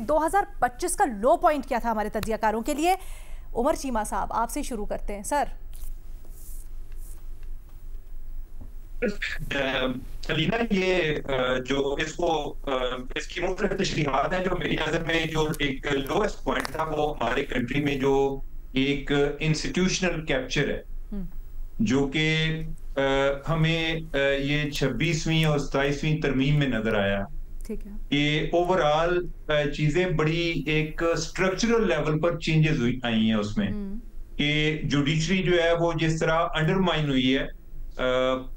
2025 का लो पॉइंट क्या था हमारे तज्जियाकारों के लिए? उमर चीमा साहब, आपसे शुरू करते हैं सर। अलीना, ये जो इसकी मुख्तलिफ तशरीहात हैं। जो मेरी नज़र में जो एक लोएस्ट पॉइंट था वो हमारे कंट्री में जो एक इंस्टीट्यूशनल कैप्चर है, जो कि हमें ये 26वीं और 27वीं तरमीम में नजर आया। ठीक है कि ओवरऑल चीजें बड़ी एक स्ट्रक्चरल लेवल पर चेंजेस आई हैं उसमें, कि जुडिशरी जो है वो जिस तरह अंडरमाइन हुई है।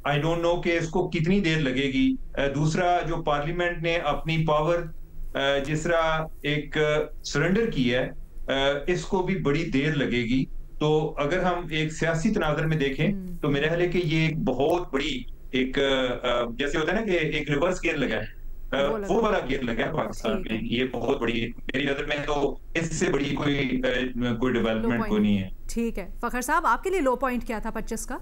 आई डोंट नो कि इसको कितनी देर लगेगी। दूसरा, जो पार्लियामेंट ने अपनी पावर जिस तरह एक सरेंडर की है, इसको भी बड़ी देर लगेगी। तो अगर हम एक सियासी तनाज़र में देखें तो मेरा ख्याल है कि ये एक बहुत बड़ी एक जैसे होता है ना कि एक रिवर्स गियर लगा है, वो वाला गियर लगा है पाकिस्तान में। ये बहुत बड़ी, मेरी नजर में तो इससे बड़ी कोई डेवलपमेंट को नहीं है। ठीक है फखर साहब, आपके लिए लो पॉइंट क्या था 25 का?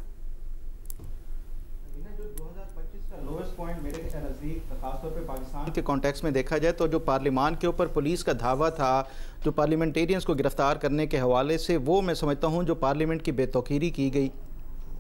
लोएस्ट पॉइंट मेरे नज़दीक खासतौर पे पाकिस्तान के कॉन्टेक्स्ट में देखा जाए तो जो पार्लियामान के ऊपर पुलिस का धावा था जो पार्लियामेंटेरियंस को गिरफ्तार करने के हवाले से, वो मैं समझता हूँ जो पार्लियामेंट की बेतौकीरी की गई,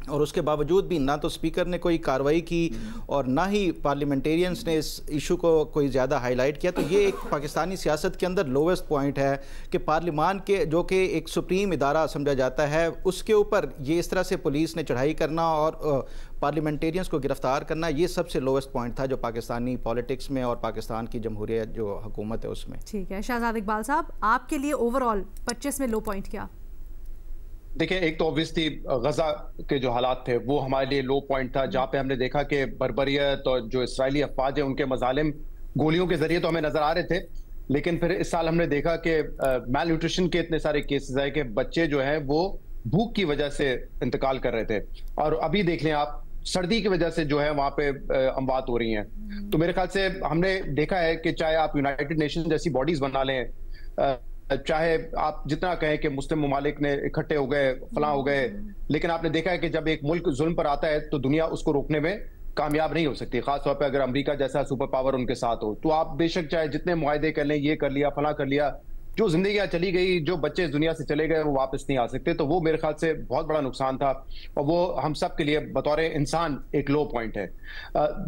और उसके बावजूद भी ना तो स्पीकर ने कोई कार्रवाई की और ना ही पार्लियामेंटेरियंस ने इस इशू को कोई ज़्यादा हाईलाइट किया। तो ये एक पाकिस्तानी सियासत के अंदर लोवेस्ट पॉइंट है कि पार्लियामान के जो कि एक सुप्रीम इदारा समझा जाता है, उसके ऊपर ये इस तरह से पुलिस ने चढ़ाई करना और पार्लियामेंटेरियंस को गिरफ्तार करना, ये सबसे लोवेस्ट पॉइंट था जो पाकिस्तानी पॉलिटिक्स में और पाकिस्तान की जमहूरियत जो हुकूमत है उसमें। ठीक है शाहजाद इकबाल साहब, आपके लिए ओवरऑल 25 में लो पॉइंट क्या? देखिए, एक तो ऑब्वियसली गजा के जो हालात थे वो हमारे लिए लो पॉइंट था, जहाँ पे हमने देखा कि बर्बरियत और जो इसराइली अफवाज है उनके मजालिम गोलियों के जरिए तो हमें नजर आ रहे थे, लेकिन फिर इस साल हमने देखा कि मैल न्यूट्रिशन के इतने सारे केसेस आए कि बच्चे जो हैं वो भूख की वजह से इंतकाल कर रहे थे। और अभी देख लें आप, सर्दी की वजह से जो है वहाँ पे अमवात हो रही हैं। तो मेरे ख्याल से हमने देखा है कि चाहे आप यूनाइटेड नेशन जैसी बॉडीज बना लें, चाहे आप जितना कहें कि मुस्लिम ममालिक ने इकट्ठे हो गए, फलां हो गए, लेकिन आपने देखा है कि जब एक मुल्क जुल्म पर आता है तो दुनिया उसको रोकने में कामयाब नहीं हो सकती, खासतौर पर अगर अमेरिका जैसा सुपर पावर उनके साथ हो। तो आप बेशक चाहे जितने मुआहदे कर लें, ये कर लिया, फलां कर लिया, जो जिंदगियां चली गई, जो बच्चे इस दुनिया से चले गए वो वापस नहीं आ सकते। तो वो मेरे ख्याल से बहुत बड़ा नुकसान था और वो हम सब के लिए बतौर इंसान एक लो पॉइंट है।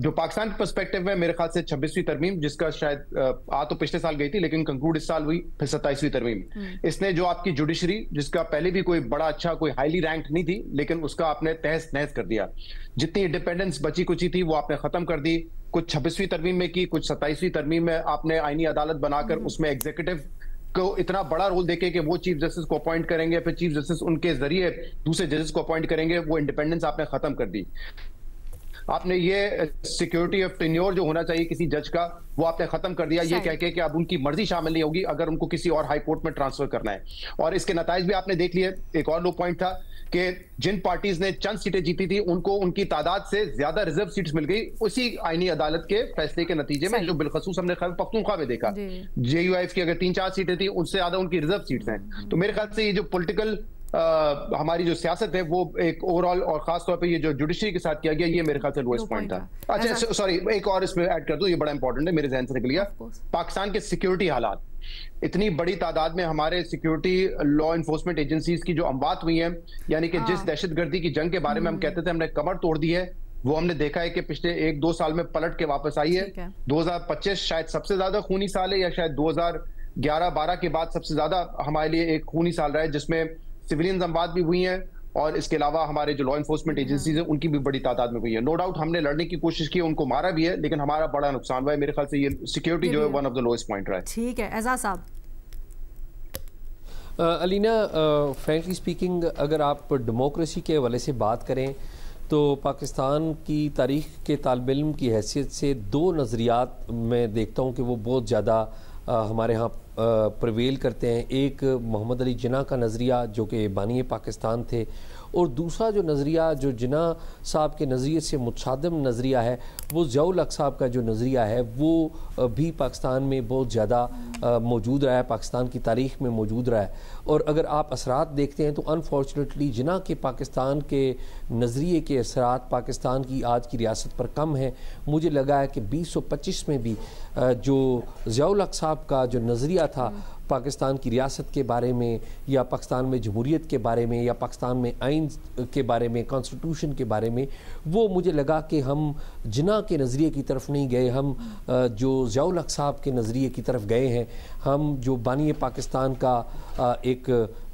जो पाकिस्तान के पर्सपेक्टिव में मेरे ख्याल से 26वीं तरमीम, जिसका शायद आ तो पिछले साल गई थी लेकिन कंक्लूड इस साल हुई, फिर 27वीं तरमीम, इसने जो आपकी जुडिशरी, जिसका पहले भी कोई बड़ा अच्छा कोई हाईली रैंक नहीं थी, लेकिन उसका आपने तहस नहस कर दिया। जितनी इंडिपेंडेंस बची कुची थी वो आपने खत्म कर दी। कुछ 26वीं तरमीम में की, कुछ 27वीं तरमीम में आपने आईनी अदालत बनाकर उसमें एग्जीक्यूटिव को इतना बड़ा रोल देके कि वो चीफ जस्टिस को अपॉइंट करेंगे, फिर चीफ जस्टिस उनके जरिए दूसरे जजेस को अपॉइंट करेंगे, वो इंडिपेंडेंस आपने खत्म कर दी। आपने ये सिक्योरिटी ऑफ टेन्योर जो होना चाहिए किसी जज का, वो आपने खत्म कर दिया, ये कह के कि अब उनकी मर्जी शामिल नहीं होगी अगर उनको किसी और हाई कोर्ट में ट्रांसफर करना है। और इसके नताइज भी आपने देख लिए। एक और लो पॉइंट था कि जिन पार्टीज ने चंद सीटें जीती थी उनको उनकी तादाद से ज्यादा रिजर्व सीट्स मिल गई उसी आईनी अदालत के फैसले के नतीजे में, जो बिलखसूस हमने खैबर पख्तूनख्वा में देखा। JUIF की अगर 3-4 सीटें थी, उससे ज्यादा उनकी रिजर्व सीट्स हैं। तो मेरे ख्याल से ये जो पॉलिटिकल हमारी जो सियासत है वो एक ओवरऑल, और खास तौर पे ये जो जुडिशरी के साथ किया गया, ये मेरे ख्याल से लोएस्ट पॉइंट था। अच्छा सॉरी, एक और इसमें ऐड कर दूं, ये बड़ा इंपॉर्टेंट है, मेरे ज़हन से निकल गया। पाकिस्तान के सिक्योरिटी हालात, इतनी बड़ी तादाद में हमारे सिक्योरिटी लॉ इन्फोर्समेंट एजेंसीज की जो अमवात हुई है, यानी कि जिस दहशतगर्दी की जंग के बारे में हम कहते थे हमने कमर तोड़ दी है, वो हमने देखा है कि पिछले 1-2 साल में पलट के वापस आई है। 2025 शायद सबसे ज्यादा खूनी साल है, या शायद 2011-12 के बाद सबसे ज्यादा हमारे लिए एक खूनी साल रहा है, जिसमें सिविलियन अमवात भी हुई हैं और इसके अलावा हमारे जो लॉ इन्फोर्समेंट एजेंसीज हैं उनकी भी बड़ी तादाद में हुई है। नो डाउट हमने लड़ने की कोशिश की, उनको मारा भी है, लेकिन हमारा बड़ा नुकसान हुआ है। मेरे ख्याल से ये सिक्योरिटी जो है one of the lowest point रहा है। ठीक है एजाज साहब। अलीना, फ्रैंकली स्पीकिंग, अगर आप डेमोक्रेसी के हवाले से बात करें तो पाकिस्तान की तारीख़ के तालिब इल्म की हैसियत से 2 नज़रियात मैं देखता हूँ कि वो बहुत ज़्यादा हमारे यहाँ प्रवेल करते हैं। एक मोहम्मद अली जिन्ना का नज़रिया जो कि बानी पाकिस्तान थे, और दूसरा जो नज़रिया जो जिन्ना साहब के नज़रिए से मुतशादम नज़रिया है, वो ज़ियाउल हक साहब का जो नज़रिया है वो भी पाकिस्तान में बहुत ज़्यादा मौजूद रहा है, पाकिस्तान की तारीख़ में मौजूद रहा है। और अगर आप असरात देखते हैं तो अनफॉर्चुनेटली जिन्ना के पाकिस्तान के नज़रिए के असरात पाकिस्तान की आज की रियासत पर कम है। मुझे लगा है कि 2025 में भी जो ज़ियाउल हक साहब का जो नज़रिया نظریہ تھا پاکستان کی ریاست کے بارے میں یا پاکستان میں جمہوریت کے بارے میں یا پاکستان میں آئین کے بارے میں، کانسٹیٹیوشن کے بارے میں، وہ مجھے لگا کہ ہم جناح کے نظریے کی طرف نہیں گئے، ہم جو ضیاء الحق صاحب کے نظریے کی طرف گئے ہیں، ہم جو بانی پاکستان کا ایک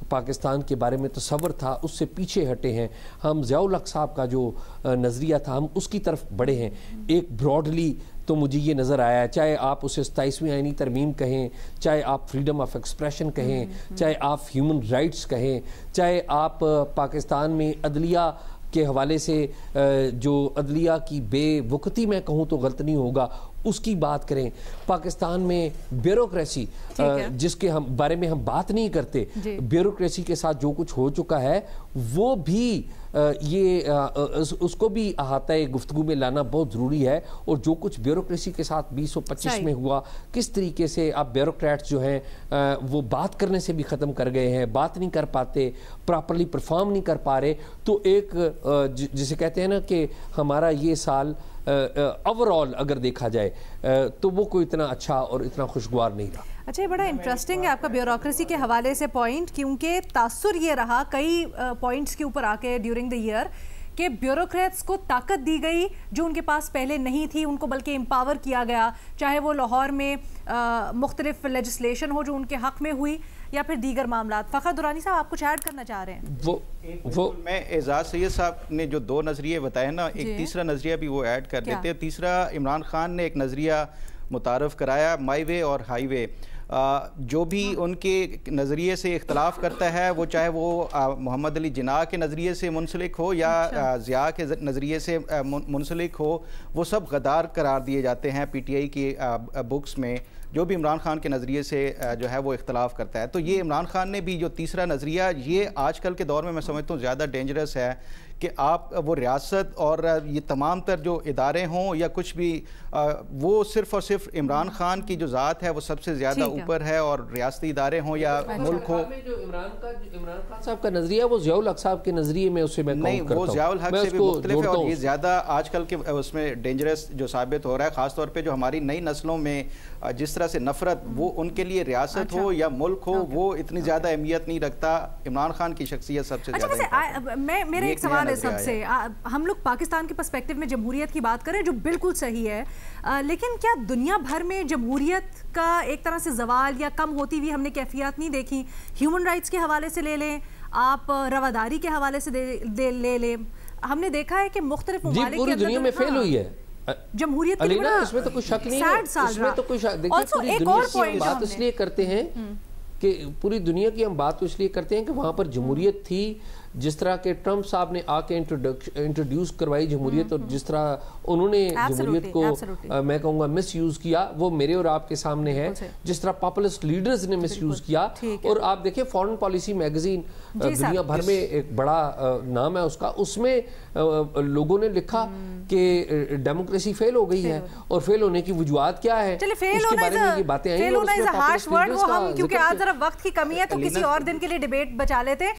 پاکستان کے بارے میں تصور تھا اس سے پیچھے ہٹے ہیں، ہم ضیاء الحق صاحب کا جو نظریہ تھا ہم اس کی طرف بڑھے ہیں۔ ایک براڈلی تو مجھے یہ نظر آیا ہے، چاہے آپ اسے 27ویں آئینی ترمیم کہیں، چاہے آپ فریڈم آف ایکسپریشن کہیں، چاہے آپ ہیومن رائٹس کہیں، چاہے آپ پاکستان میں عدلیہ کے حوالے سے جو عدلیہ کی بے وقتی میں کہوں تو غلط نہیں ہوگا اس کی بات کریں، پاکستان میں بیوروکریسی جس کے بارے میں ہم بات نہیں کرتے، بیوروکریسی کے ساتھ جو کچھ ہو چکا ہے وہ بھی یہ اس کو بھی احاطہ گفتگو میں لانا بہت ضروری ہے، اور جو کچھ بیوروکریسی کے ساتھ 2025 میں ہوا، کس طریقے سے اب بیوروکریٹس جو ہیں وہ بات کرنے سے بھی ختم کر گئے ہیں، بات نہیں کر پاتے، پراپرلی پرفارم نہیں کر پا رہے، تو ایک جسے کہتے ہیں نا کہ ہمارا یہ سال اوورآل اگر دیکھا جائے تو وہ کوئی اتنا اچھا اور اتنا خوشگوار نہیں رہا۔ اچھا، یہ بڑا انٹرسٹنگ ہے آپ کا بیوروکریسی کے حوالے سے پوائنٹ، کیونکہ تاثر یہ رہا کئی پوائنٹس کے اوپر آ کے ڈیورنگ دا ایئر کہ بیوروکریٹس کو طاقت دی گئی جو ان کے پاس پہلے نہیں تھی، ان کو بلکہ امپاور کیا گیا، چاہے وہ لاہور میں مختلف لیجسلیشن ہو جو ان کے حق میں ہوئی یا پھر دیگر معاملات۔ فخر درانی صاحب آپ کچھ ایڈ کرنا چاہ رہے ہیں؟ وہ میں اعزاز سید صاحب نے جو دو نظریے بتائے نا، ایک تیسرا نظریہ بھی وہ ایڈ کر دیتے ہیں۔ تیسرا عمران خان نے ایک نظریہ متعارف کرایا، مائی وے اور ہائی وے، جو بھی ان کے نظریے سے اختلاف کرتا ہے، وہ چاہے وہ محمد علی جناح کے نظریے سے منسلک ہو یا ضیاء کے نظریے سے منسلک ہو، وہ سب غدار قرار دیے جاتے ہیں پی ٹی آئی کی بکس میں، جو بھی عمران خان کے نظریے سے جو ہے وہ اختلاف کرتا ہے۔ تو یہ عمران خان نے بھی جو تیسرا نظریہ، یہ آج کل کے دور میں سمجھتا ہوں زیادہ ڈینجرس ہے کہ آپ وہ ریاست اور یہ تمام تر جو ادارے ہوں یا کچھ بھی، وہ صرف اور صرف عمران خان کی جو ذات ہے وہ سب سے زیادہ اوپر ہے، اور ریاستی ادارے ہوں یا ملک ہو۔ جو عمران خان صاحب کا نظریہ وہ ضیاء الحق صاحب کے نظریے میں اسے میں نہیں، وہ ضیاء الحق سے بھی مختلف ہے، اور یہ زیادہ آج کل کے اس میں ڈینجرس جو ثابت ہو رہا ہے، خاص طور پہ جو ہماری نئی نسلوں میں جس طرح سے نفرت، وہ ان کے لیے ریاست ہو یا ملک ہو وہ اتنی زیادہ اہمیت نہیں رکھتا، عمران خان کی شخصیت سب سے زیادہ۔ میرے ایک سوال ہے سب سے، ہم لوگ پاکستان کے پرسپیکٹیو میں جمہوریت کی بات کریں جو بالکل صحیح ہے، لیکن کیا دنیا بھر میں جمہوریت کا ایک طرح سے زوال یا کم ہوتی ہوئی ہم نے کیفیات نہیں دیکھی؟ ہیومن رائٹس کے حوالے سے لے لیں، آپ رواداری کے حوالے سے لے لیں، ہم نے دیکھا ہے کہ مختلف ممالک پوری دنیا میں فیل ہوئی ہے جمہوریت کے لیے، اس میں تو کوئی شک نہیں ہے، اس میں تو کوئی شک، دیکھیں پوری دنیا کی ہم بات اس لیے کرتے ہیں کہ پوری دنیا کی ہم بات اس لیے کرتے ہیں کہ وہاں پر جمہوریت تھی، جس طرح کہ ٹرمپ صاحب نے آ کے انٹروڈیوس کروائی جمہوریت، اور جس طرح انہوں نے جمہوریت کو میں کہوں گا مس یوز کیا، وہ میرے اور آپ کے سامنے ہے، جس طرح پاپولسٹ لیڈرز نے مس یوز کیا۔ اور آپ دیکھیں فارن پالیسی میگزین دنیا بھر میں ایک بڑا نام ہے اس کا، اس میں لوگوں نے لکھا کہ ڈیموکریسی فیل ہو گئی ہے، اور فیل ہونے کی وجوہات کیا ہے، اس کے بارے میں یہ باتیں آئیں، اور اس میں کیونکہ آج ذرا وقت کی کمی ہے تو کسی اور دن کے لیے ڈیبیٹ بچا لیتے ہیں۔